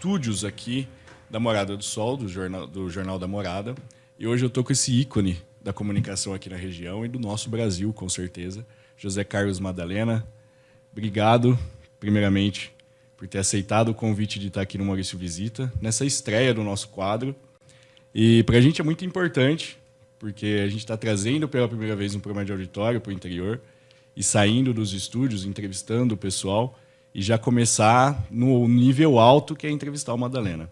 estúdios aqui da Morada do Sol, do Jornal da Morada. E hoje eu estou com esse ícone da comunicação aqui na região e do nosso Brasil, com certeza, José Carlos Madalena. Obrigado, primeiramente, por ter aceitado o convite de estar aqui no Maurício Visita, nessa estreia do nosso quadro. E para a gente é muito importante, porque a gente está trazendo pela primeira vez um programa de auditório para o interior e saindo dos estúdios, entrevistando o pessoal e já começar no nível alto, que é entrevistar o Madalena.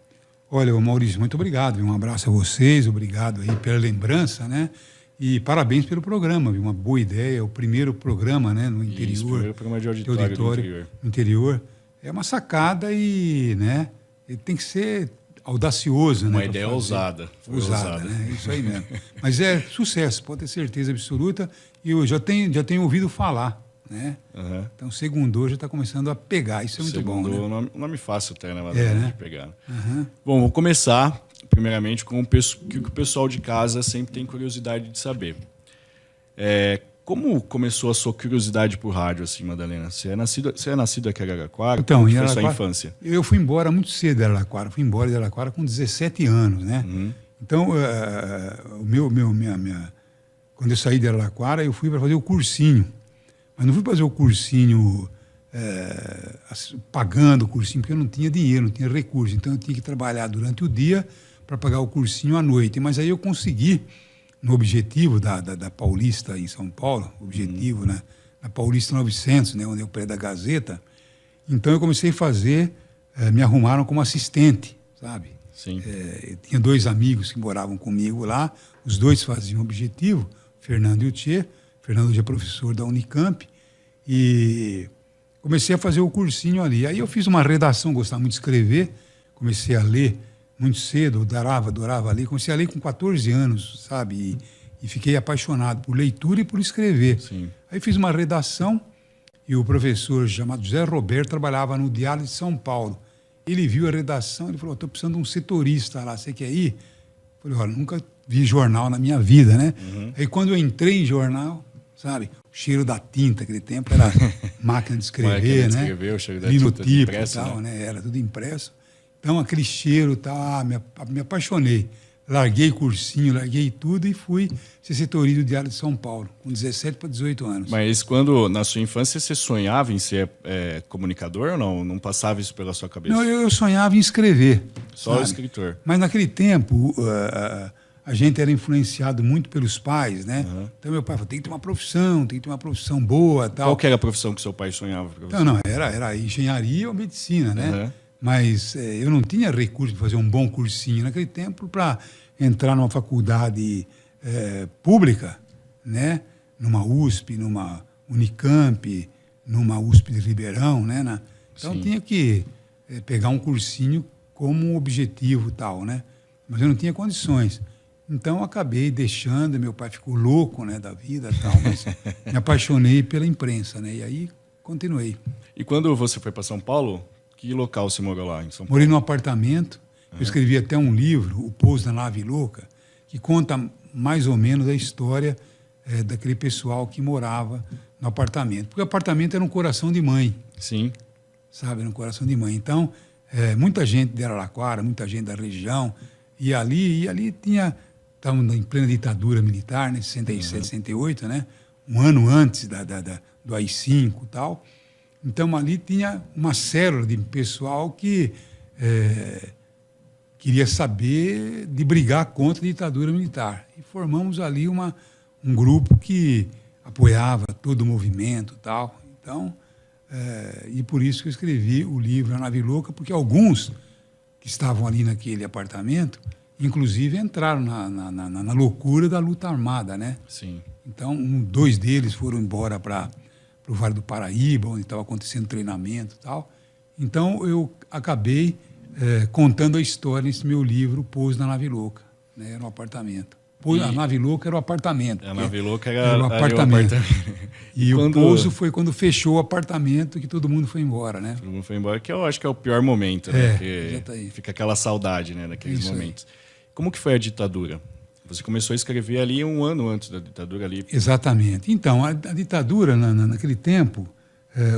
Olha, Maurício, muito obrigado. Um abraço a vocês, obrigado aí pela lembrança, né? E parabéns pelo programa, viu? Uma boa ideia, o primeiro programa, né, no interior. Isso, o primeiro programa de auditório no interior. É uma sacada e, né, ele tem que ser audacioso, uma né? Uma ideia ousada. Ousada, né? Isso aí mesmo. Mas é sucesso, pode ter certeza absoluta. E eu já tenho ouvido falar, né? Uhum. Então, segundo já está começando a pegar. Isso é muito bom, né? Nome fácil até, né? Né? De pegar. Uhum. Bom, vou começar, primeiramente, com o que o pessoal de casa sempre tem curiosidade de saber. Como começou a sua curiosidade por rádio, assim, Madalena? Você é nascido aqui em Araraquara? Então, como foi a sua infância? Eu fui embora muito cedo de Araraquara. Fui embora de Araraquara com 17 anos, né? Uhum. Então, quando eu saí de Araraquara, eu fui para fazer o cursinho. Mas não fui fazer o cursinho pagando o cursinho, porque eu não tinha dinheiro, não tinha recurso. Então, eu tinha que trabalhar durante o dia para pagar o cursinho à noite. Mas aí eu consegui, no Objetivo da Paulista, em São Paulo, Objetivo, né, na Paulista 900, né, onde é o prédio da Gazeta. Então, eu comecei a fazer, me arrumaram como assistente, sabe? Sim. Eu tinha 2 amigos que moravam comigo lá, os 2 faziam Objetivo, Fernando e o Tchê. Fernando hoje é professor da Unicamp, e comecei a fazer o cursinho ali. Aí eu fiz uma redação, gostava muito de escrever, comecei a ler muito cedo, adorava ler, comecei a ler com 14 anos, sabe? E fiquei apaixonado por leitura e por escrever. Sim. Aí fiz uma redação, e o professor chamado José Roberto trabalhava no Diário de São Paulo. Ele viu a redação, ele falou, estou precisando de um setorista lá, você quer ir? Eu falei, olha, nunca vi jornal na minha vida, né? Uhum. Aí quando eu entrei em jornal, sabe, o cheiro da tinta, aquele tempo era máquina de escrever, né? O cheiro da tinta impresso, e tal, né? Era tudo impresso. Então aquele cheiro, me apaixonei. Larguei cursinho, larguei tudo e fui ser setorista do Diário de São Paulo, com 17 para 18 anos. Mas quando, na sua infância, você sonhava em ser comunicador ou não? Não passava isso pela sua cabeça? Não, eu sonhava em escrever. Só sabe? escritor. Mas naquele tempo, a gente era influenciado muito pelos pais, né? Uhum. Então meu pai falou, tem que ter uma profissão boa, tal. Qual que era a profissão que seu pai sonhava para você? Não, era engenharia ou medicina, né? Uhum. Mas eu não tinha recurso para fazer um bom cursinho naquele tempo para entrar numa faculdade pública, né? Numa USP, numa Unicamp, numa USP de Ribeirão, né? Então Sim. tinha que pegar um cursinho como objetivo tal, né? Mas eu não tinha condições. Então acabei deixando, meu pai ficou louco, né, da vida tal, mas me apaixonei pela imprensa, né? E aí continuei. E quando você foi para São Paulo, que local você morou lá em São Paulo? Morei num apartamento. Eu escrevi até um livro, O Pouso da Nave Louca, que conta mais ou menos a história daquele pessoal que morava no apartamento. Porque o apartamento era um coração de mãe. Sim. Sabe, era um coração de mãe. Então, muita gente de Araraquara, muita gente da região, e ali tinha... Estávamos em plena ditadura militar, né, 67, 68, né? Um ano antes do AI-5 e tal. Então, ali tinha uma célula de pessoal que queria saber de brigar contra a ditadura militar. E formamos ali um grupo que apoiava todo o movimento e tal. Então, e por isso que eu escrevi o livro A Nave Louca, porque alguns que estavam ali naquele apartamento, inclusive, entraram na loucura da luta armada, né? Sim. Então, 2 deles foram embora para o Vale do Paraíba, onde estava acontecendo treinamento e tal. Então, eu acabei contando a história nesse meu livro, O Pouso da Nave Louca, né? Era um apartamento. A Nave Louca era o apartamento. A Nave Louca era o apartamento. E quando... o pouso foi quando fechou o apartamento que todo mundo foi embora, né? Todo mundo foi embora, que eu acho que é o pior momento, né? Porque fica aquela saudade, né, daqueles Isso momentos. Aí. Como que foi a ditadura? Você começou a escrever ali um ano antes da ditadura ali. Exatamente. Então, a ditadura, naquele tempo,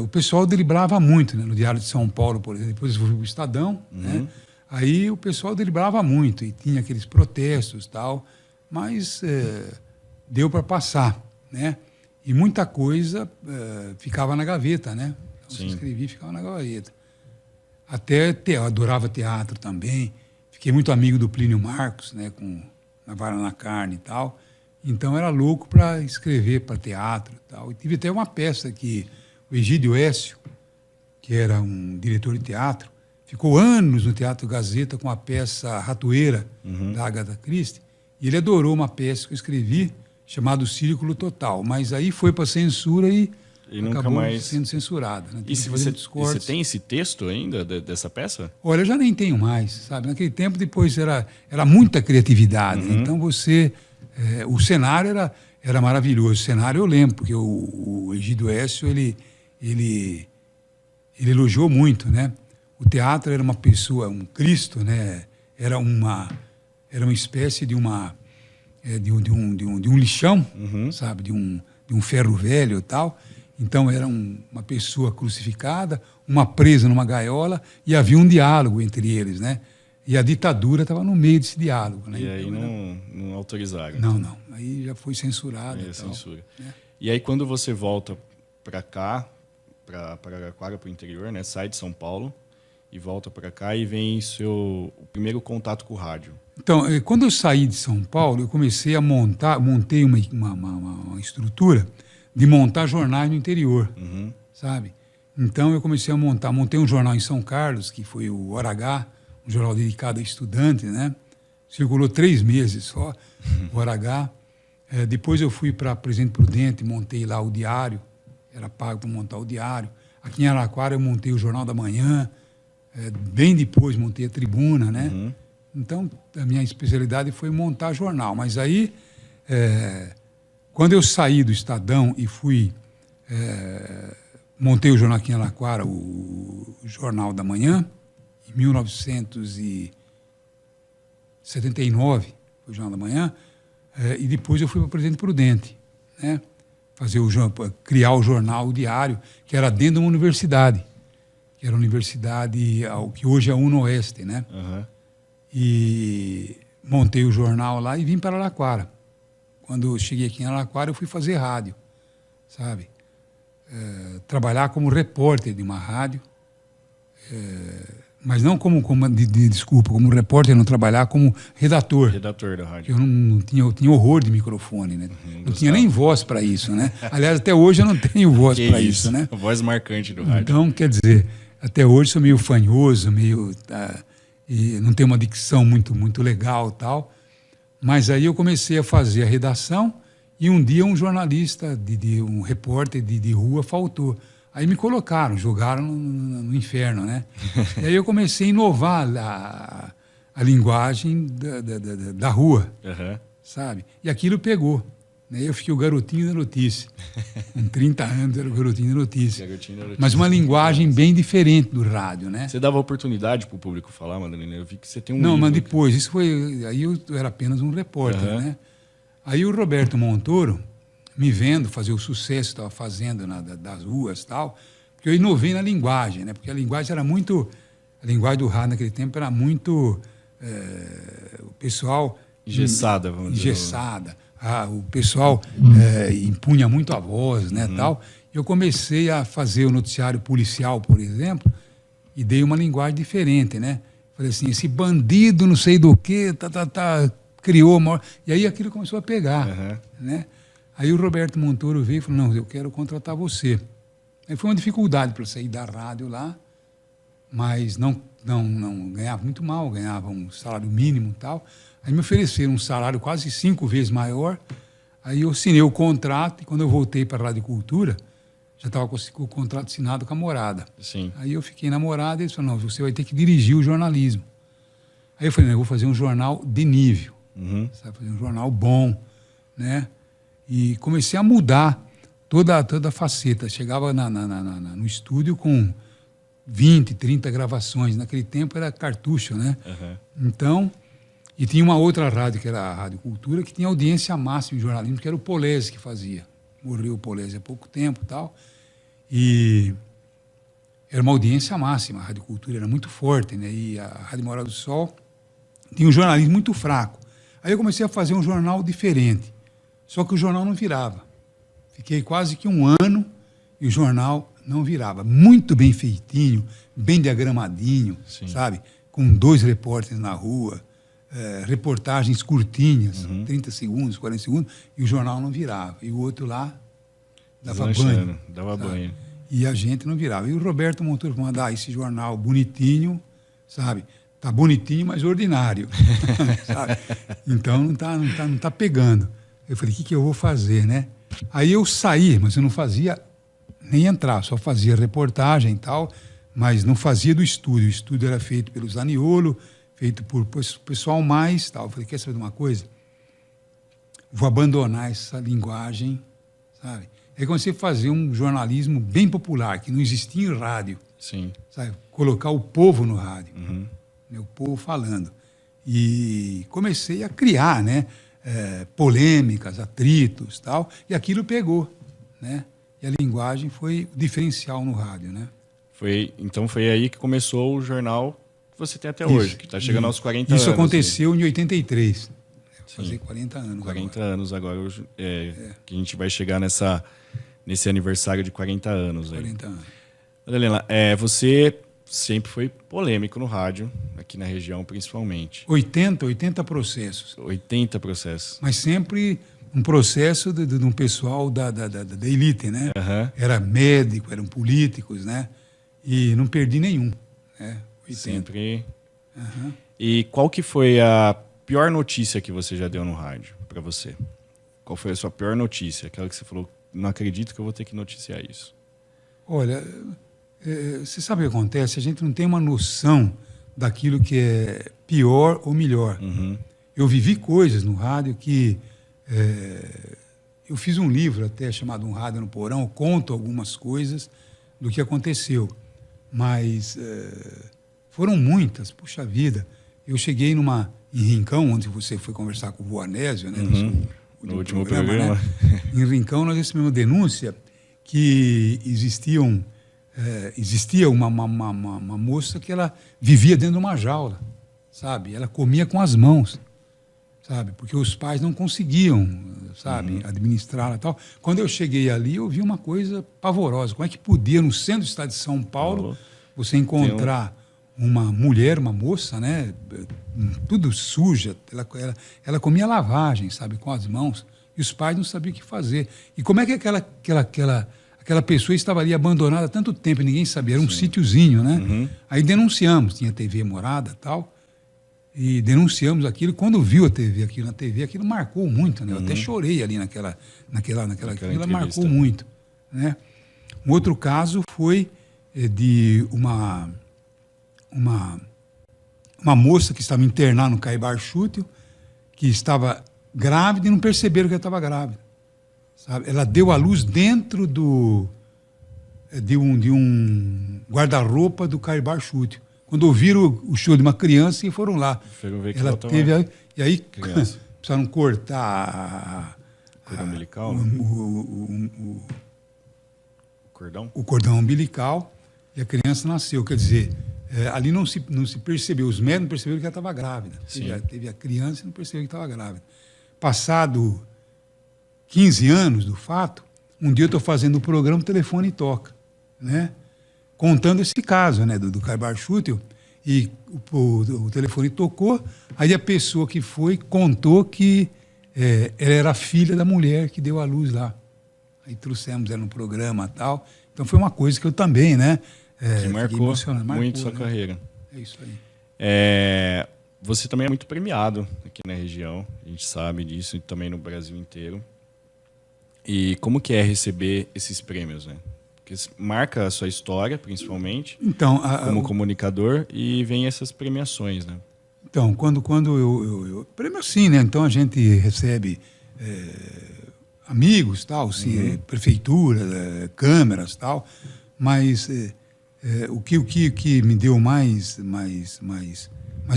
o pessoal deliberava muito, né? No Diário de São Paulo, por exemplo. Depois foi o Estadão, né? Aí o pessoal deliberava muito e tinha aqueles protestos e tal, mas deu para passar, né? E muita coisa ficava na gaveta, né? Então, se escrevia, ficava na gaveta. Eu adorava teatro também. Fiquei muito amigo do Plínio Marcos, né? Na Vara na Carne e tal. Então, era louco para escrever para teatro e tal. E tive até uma peça que o Egídio Écio, que era um diretor de teatro, ficou anos no Teatro Gazeta com a peça Ratoeira, da Agatha Christie, e ele adorou uma peça que eu escrevi, chamada Círculo Total. Mas aí foi para censura e nunca acabou mais sendo censurada. Né? E você tem esse texto ainda dessa peça? Olha, eu já nem tenho mais, sabe? Naquele tempo, depois, era muita criatividade. Né? Então, o cenário era maravilhoso. O cenário eu lembro, porque o Egídio Écio, ele elogiou muito, né? O teatro era uma pessoa, um Cristo, né? Era uma espécie de um lixão, sabe? De um ferro velho e tal. Então, era uma pessoa crucificada, uma presa numa gaiola, e havia um diálogo entre eles, né? E a ditadura estava no meio desse diálogo. Né? E aí não autorizaram? Não. Aí já foi censurado. Aí censura. Né? E aí, quando você volta para cá, para Araraquara, para o interior, né? Sai de São Paulo e volta para cá, e vem o primeiro contato com o rádio. Então, quando eu saí de São Paulo, eu comecei a montei uma estrutura de montar jornais no interior, sabe? Então, eu comecei a montei um jornal em São Carlos, que foi o Hora H, um jornal dedicado a estudantes, né? Circulou 3 meses só, o Hora H. Depois eu fui para Presidente Prudente, montei lá o Diário, era pago para montar o Diário. Aqui em Araraquara eu montei o Jornal da Manhã, bem depois montei a Tribuna, né? Então, a minha especialidade foi montar jornal. Mas aí, quando eu saí do Estadão e montei o jornal aqui em Araraquara, o Jornal da Manhã, em 1979, foi o Jornal da Manhã, e depois eu fui para o Presidente Prudente, né? Criar o jornal, o Diário, que era dentro de uma universidade, que era a universidade que hoje é a UNOeste, né? E montei o jornal lá e vim para Araraquara. Quando eu cheguei aqui em Araraquara, eu fui fazer rádio, sabe? Trabalhar como repórter de uma rádio, mas não como repórter, não trabalhar como redator. Redator da rádio. Eu tinha horror de microfone, né? Não tinha nem voz para isso, né? Aliás, até hoje eu não tenho voz para isso, né? Voz marcante do rádio. Então, quer dizer, até hoje sou meio fanhoso, e não tenho uma dicção muito legal e tal. Mas aí eu comecei a fazer a redação e um dia um jornalista, um repórter de rua faltou. Aí me colocaram, jogaram no inferno, né? E aí eu comecei a inovar a linguagem da rua, sabe? E aquilo pegou. Né? Eu fiquei o garotinho da notícia. Com 30 anos era o garotinho da notícia. Mas uma linguagem bem diferente do rádio, né? Você dava oportunidade para o público falar, Madalena? Eu vi que você tem um Não, livro. mas depois, aí eu era apenas um repórter, né? Aí o Roberto Montoro, me vendo fazer o sucesso que estava fazendo das ruas e tal, porque eu inovei na linguagem, né? Porque a linguagem a linguagem do rádio naquele tempo era muito, o pessoal... Engessada, vamos dizer. Engessada. O pessoal impunha muito a voz, né, tal. Eu comecei a fazer o noticiário policial, por exemplo, e dei uma linguagem diferente, né? Falei assim, esse bandido não sei do quê, criou uma... E aí aquilo começou a pegar, né? Aí o Roberto Montoro veio e falou, não, eu quero contratar você. Aí foi uma dificuldade para sair da rádio lá, mas não ganhava muito mal, ganhava um salário mínimo e tal. Aí me ofereceram um salário quase 5 vezes maior. Aí eu assinei o contrato e quando eu voltei para a Rádio Cultura, já estava com o contrato assinado com a Morada. Sim. Aí eu fiquei na Morada e eles falaram, não, você vai ter que dirigir o jornalismo. Aí eu falei, não, eu vou fazer um jornal de nível, sabe, fazer um jornal bom, né? E comecei a mudar toda a faceta. Chegava no estúdio com 20, 30 gravações. Naquele tempo era cartucho, né? Então, e tinha uma outra rádio, que era a Rádio Cultura, que tinha audiência máxima em jornalismo, que era o Polese que fazia. Morreu o Polese há pouco tempo e tal. E era uma audiência máxima, a Rádio Cultura era muito forte, né? E a Rádio Morada do Sol tinha um jornalismo muito fraco. Aí eu comecei a fazer um jornal diferente, só que o jornal não virava. Fiquei quase que um ano e o jornal não virava. Muito bem feitinho, bem diagramadinho, Sim. sabe? Com 2 repórteres na rua, reportagens curtinhas, 30 segundos, 40 segundos, e o jornal não virava. E o outro lá dava banho. Dava banho. E a gente não virava. E o Roberto Monteiro falou, mandar esse jornal bonitinho, sabe? Tá bonitinho, mas ordinário. Sabe? Então não tá pegando. Eu falei, o que eu vou fazer, né? Aí eu saí, mas eu não fazia nem entrar, só fazia reportagem e tal, mas não fazia do estúdio. O estúdio era feito pelo Zaniolo, feito por pessoal mais tal. Eu falei, quer saber de uma coisa? Vou abandonar essa linguagem, sabe? Aí comecei a fazer um jornalismo bem popular, que não existia em rádio. Sim. Sabe? Colocar o povo no rádio, Uhum. o povo falando. E comecei a criar, né? Polêmicas, atritos, tal, e aquilo pegou, né? E a linguagem foi o diferencial no rádio, né? Então foi aí que começou o jornal que você tem até Isso, hoje, que está chegando aos 40 anos. Isso aconteceu em 83. Sim. Fazer 40 anos 40 agora. anos agora, que a gente vai chegar nesse aniversário de 40 anos. Aí. 40 anos. Madalena, você sempre foi polêmico no rádio, aqui na região principalmente. 80 processos. 80 processos. Mas sempre um processo de um pessoal da elite, né? Uhum. Era médico, eram políticos, né? E não perdi nenhum, né? 80. Sempre. Uhum. E qual que foi a pior notícia que você já deu no rádio para você? Qual foi a sua pior notícia? Aquela que você falou, não acredito que eu vou ter que noticiar isso. Olha, você sabe o que acontece? A gente não tem uma noção daquilo que é pior ou melhor. Uhum. Eu vivi coisas no rádio que... eu fiz um livro até chamado Um Rádio no Porão, eu conto algumas coisas do que aconteceu. Mas foram muitas, puxa vida. Eu cheguei em Rincão, onde você foi conversar com o Voanésio, né? No último programa. Né? Em Rincão nós recebemos uma denúncia que existia uma moça que ela vivia dentro de uma jaula, sabe? Ela comia com as mãos, sabe? Porque os pais não conseguiam, sabe, administrá-la e tal. Quando eu cheguei ali, eu vi uma coisa pavorosa. Como é que podia, no centro do estado de São Paulo, você encontrar uma mulher, uma moça, né, tudo suja, ela comia lavagem, sabe, com as mãos, e os pais não sabiam o que fazer. E como é que aquela pessoa estava ali abandonada há tanto tempo e ninguém sabia? Era um sítiozinho, né? Aí denunciamos, tinha TV Morada e tal, e denunciamos aquilo. Quando viu aquilo na TV, aquilo marcou muito, né? Eu até chorei ali naquela aquilo marcou muito, né? Um outro caso foi de uma moça que estava internada no Caibar Chútil, que estava grávida e não perceberam que ela estava grávida. Sabe? Ela deu à luz dentro de um guarda-roupa do Caibar Chútil. Quando ouviram o choro de uma criança e foram lá. Ela teve e aí precisaram cortar cordão umbilical, o cordão umbilical e a criança nasceu. Quer dizer, ali não se percebeu, os médicos não perceberam que ela estava grávida. Teve a criança e não percebeu que estava grávida. Passado 15 anos do fato, um dia eu estou fazendo o programa, o telefone toca, né? Contando esse caso, né, do Caibar Chútil, e o telefone tocou, aí a pessoa que foi contou que ela era a filha da mulher que deu à luz lá. Aí trouxemos ela no programa e tal. Então foi uma coisa que eu também, né? Que marcou muito sua carreira. É isso aí. Você também é muito premiado aqui na região, a gente sabe disso, e também no Brasil inteiro. E como que é receber esses prêmios, né? Porque marca a sua história, principalmente, então, como comunicador, e vem essas premiações, né? Então, quando eu prêmio sim, né? Então a gente recebe amigos, tal, prefeitura, câmeras, tal, mas o que me deu mais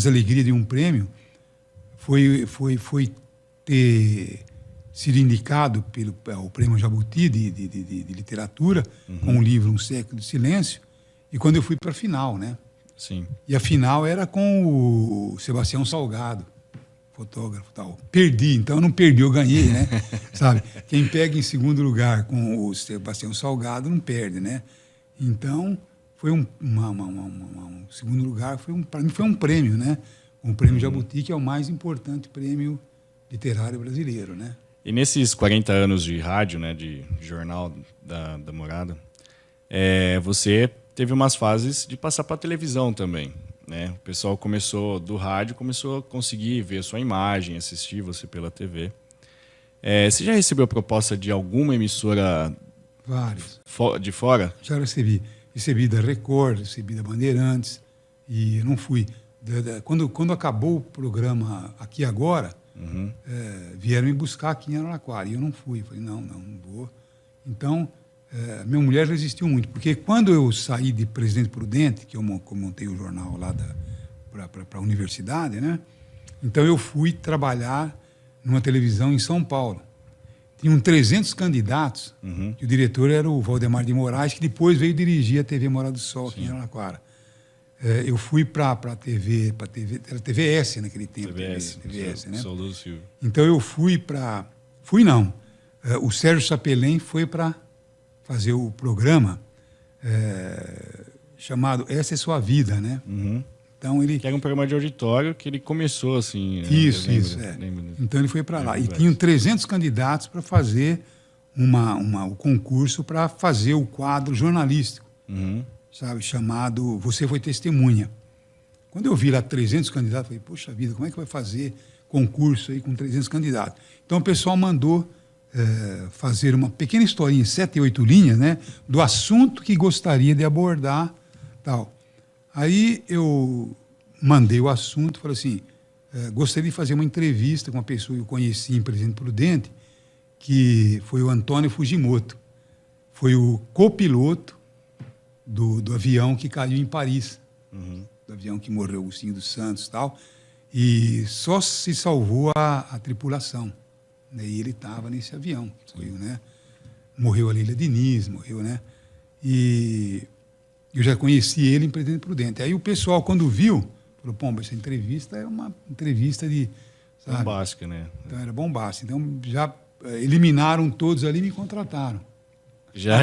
alegria de um prêmio foi ter sido indicado pelo Prêmio Jabuti de literatura, com o livro Um Século de Silêncio, E quando eu fui para a final, né? Sim. E a final era com o Sebastião Salgado, fotógrafo e tal. Perdi, então eu não perdi, eu ganhei, né? Sabe? Quem pega em segundo lugar com o Sebastião Salgado não perde, né? Então, foi um segundo lugar, para mim foi um prêmio, né? O prêmio Jabuti, que é o mais importante prêmio literário brasileiro, né? E nesses 40 anos de rádio, né, de jornal da Morada, você teve umas fases de passar para a televisão também, né? O pessoal do rádio começou a conseguir ver a sua imagem, assistir você pela TV. Você já recebeu proposta de alguma emissora Vários. De fora? Já recebi. Recebi da Record, recebi da Bandeirantes e não fui. Quando acabou o programa Aqui Agora, vieram me buscar aqui em Araraquara e eu não fui. Falei, não vou. Então, minha mulher resistiu muito, porque quando eu saí de Presidente Prudente, que eu montei o jornal lá para a universidade, né? Então eu fui trabalhar numa televisão em São Paulo. Tinham 300 candidatos, e o diretor era o Valdemar de Moraes, que depois veio dirigir a TV Morada do Sol, aqui em Araraquara. Eu fui para a TV, era TVS naquele tempo. TVS, né? Então eu fui para... o Sérgio Chapelin foi para fazer o programa chamado Essa é Sua Vida, né? Então ele... Que era um programa de auditório que ele começou assim... Isso. Então ele foi para lá. E tinham 300 candidatos para fazer o concurso para fazer o quadro jornalístico, sabe? Chamado Você Foi Testemunha. Quando eu vi lá 300 candidatos, eu falei, poxa vida, como é que vai fazer concurso aí com 300 candidatos? Então o pessoal mandou fazer uma pequena historinha, 7, 8 linhas, né? Do assunto que gostaria de abordar, tal. Aí eu mandei o assunto, falei assim, gostaria de fazer uma entrevista com uma pessoa que eu conheci em Presidente Prudente, que foi o Antônio Fujimoto. Foi o copiloto do avião que caiu em Paris, do avião que morreu, Agostinho dos Santos e tal, e só se salvou a tripulação. E ele estava nesse avião, né? Morreu a Leila Diniz, morreu, né? E... eu já conheci ele em Presidente Prudente. Aí o pessoal, quando viu, falou, pô, essa entrevista é uma entrevista de... sabe? Bombástica, né? Então era bombástica. Então já eliminaram todos ali e me contrataram. Já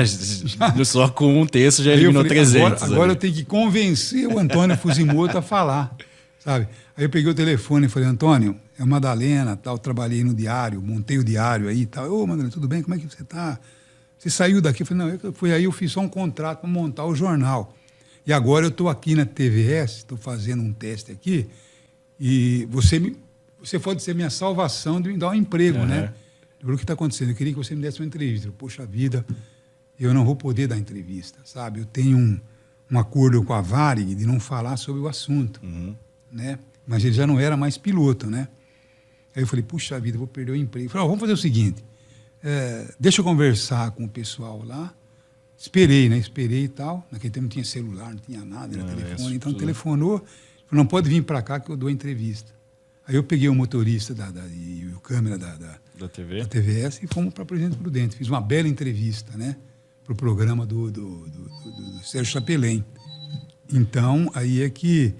só com um texto já eliminou 300. Agora eu tenho que convencer o Antônio Fujimoto a falar, sabe? Aí eu peguei o telefone e falei, Antônio, é a Madalena, tal, trabalhei no diário, montei o diário aí e tal. Ô, Madalena, tudo bem? Como é que você está? Você saiu daqui? Eu falei, não, eu fiz só um contrato para montar o jornal. E agora eu estou aqui na TVS, estou fazendo um teste aqui, e você pode ser minha salvação de me dar um emprego, né? Eu falei, o que está acontecendo? Eu queria que você me desse uma entrevista. Eu falei, poxa vida, eu não vou poder dar entrevista, sabe? Eu tenho um acordo com a Varig de não falar sobre o assunto, né? Mas ele já não era mais piloto, né? Aí eu falei, puxa vida, eu vou perder o emprego. Eu falei, vamos fazer o seguinte, deixa eu conversar com o pessoal lá. Esperei, né? Esperei e tal. Naquele tempo não tinha celular, não tinha nada, era telefone. Então telefonou, falou, não pode vir para cá que eu dou entrevista. Aí eu peguei o motorista e o câmera da TVS e fomos para Presidente Prudente. Fiz uma bela entrevista, né? Para o programa do Sérgio Chapelin. Então, aí é que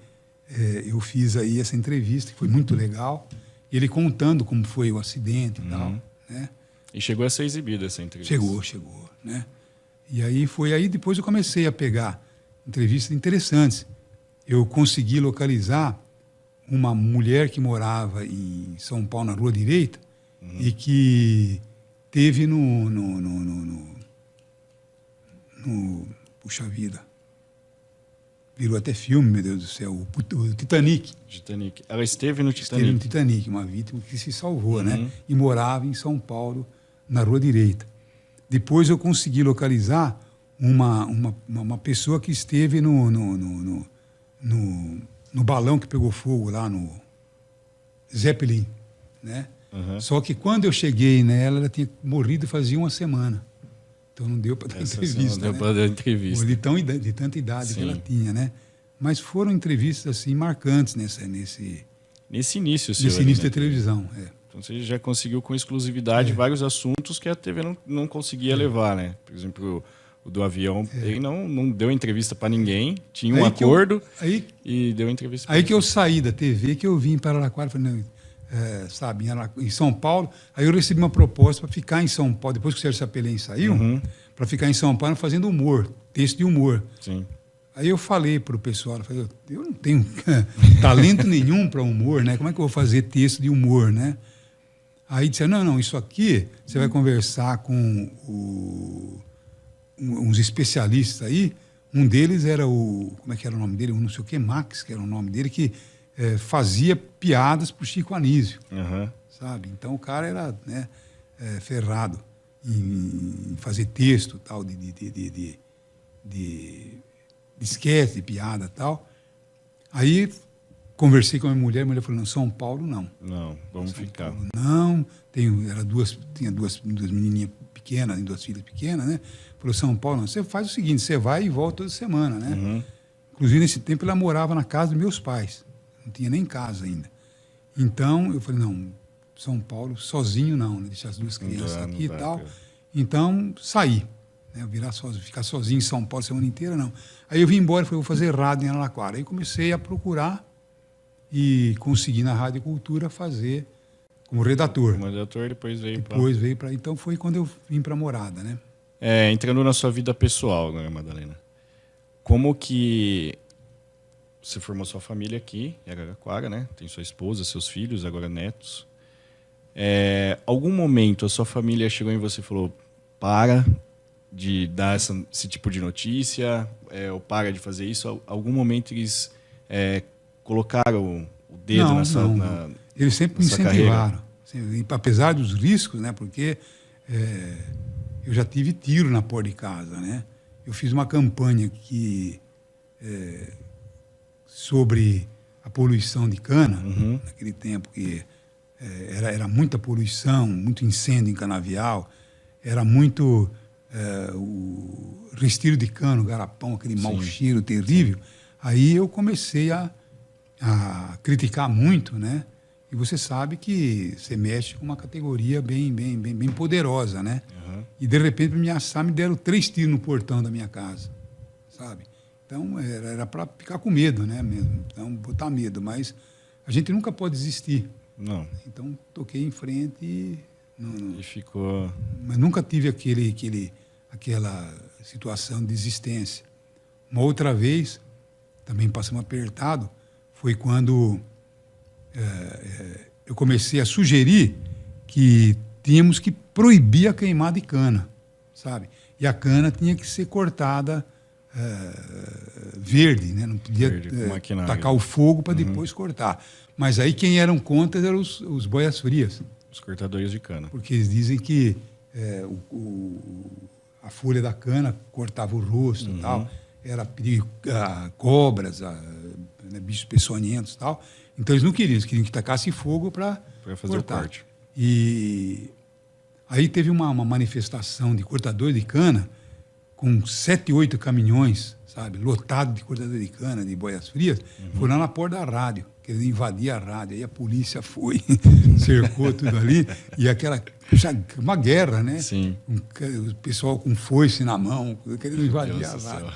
eu fiz aí essa entrevista, que foi muito legal. Ele contando como foi o acidente e tal, né? E chegou a ser exibida essa entrevista. Chegou, né? E aí depois eu comecei a pegar entrevistas interessantes. Eu consegui localizar uma mulher que morava em São Paulo, na Rua Direita, e que teve puxa vida, virou até filme, meu Deus do céu, o Titanic. Ela esteve no Titanic. Esteve no Titanic, uma vítima que se salvou, né? E morava em São Paulo, na Rua Direita. Depois eu consegui localizar uma pessoa que esteve no balão que pegou fogo lá no Zeppelin, né? Só que quando eu cheguei nela, ela tinha morrido fazia uma semana. Então não deu para dar entrevista. Não deu para dar entrevista. De tanta idade que ela tinha, né? Mas foram entrevistas assim marcantes nesse início da televisão. Então você já conseguiu com exclusividade vários assuntos que a TV não conseguia levar, né? Por exemplo, O do avião, ele não deu entrevista para ninguém, tinha um Aí acordo e deu entrevista para Aí que eu saí da TV, que eu vim para Araraquara, falei, não, sabe, em São Paulo. Aí eu recebi uma proposta para ficar em São Paulo, depois que o Sérgio Sapelém saiu, para ficar em São Paulo fazendo humor, texto de humor. Sim. Aí eu falei para o pessoal, eu não tenho talento nenhum para humor, né? Como é que eu vou fazer texto de humor, né? Aí disseram, não, isso aqui você vai conversar com uns especialistas aí. Um deles era como é que era o nome dele? Não sei o que, Max, que era o nome dele, que fazia piadas para o Chico Anísio, sabe? Então o cara era, né, ferrado em fazer texto, tal, de esquete, de piada, tal. Aí conversei com a minha mulher falou, não, São Paulo não. Não, vamos São ficar. Paulo, não, tinha duas menininhas pequenas, duas filhas pequenas, né? Falou, São Paulo não, você faz o seguinte, você vai e volta toda semana, né? Inclusive, nesse tempo, ela morava na casa dos meus pais. Não tinha nem casa ainda. Então, eu falei, não, São Paulo, sozinho não, né? Deixar as duas crianças aqui e tal. Então, saí. Né? Ficar sozinho em São Paulo a semana inteira, não. Aí eu vim embora e falei, vou fazer rádio em Araraquara. Aí comecei a procurar e consegui na Rádio Cultura fazer como redator. Como redator, depois veio para... Então, foi quando eu vim para a Morada, né? Entrando na sua vida pessoal agora, Madalena. Como que você formou sua família aqui em Araraquara, né? Tem sua esposa, seus filhos, agora netos. Algum momento a sua família chegou em você e falou, para de dar esse tipo de notícia, ou para de fazer isso? Algum momento eles colocaram o dedo não. Eles sempre me incentivaram. Apesar dos riscos, né? Porque eu já tive tiro na porta de casa, né? Eu fiz uma campanha sobre a poluição de cana, naquele tempo que era muita poluição, muito incêndio em canavial, era muito o restilo de cano, garapão, aquele mau cheiro terrível. Aí eu comecei a criticar muito, né? E você sabe que você mexe com uma categoria bem poderosa, né? E, de repente, para me assar, me deram 3 tiros no portão da minha casa, sabe? Então, era para ficar com medo, né? Mesmo. Então, botar medo. Mas a gente nunca pode desistir. Não. Então, toquei em frente e... E ficou... Mas nunca tive aquela situação de desistência. Uma outra vez, também passamos apertado, foi quando eu comecei a sugerir que tínhamos que proibir a queimada de cana, sabe? E a cana tinha que ser cortada verde, né? Não podia tacar o fogo para depois cortar. Mas aí quem eram contra eram os boias frias. Os cortadores de cana. Porque eles dizem que a folha da cana cortava o rosto e tal, era perigo cobras, né, bichos peçonhentos e tal. Então eles não queriam, eles queriam que tacasse fogo para fazer cortar. O corte. E aí teve uma manifestação de cortador de cana com 7, 8 caminhões, sabe, lotado de cortador de cana, de boias frias, foram lá na porta da rádio, querendo invadir a rádio. Aí a polícia foi, cercou tudo ali, e uma guerra, né? Sim. O pessoal com foice na mão, querendo invadir a rádio.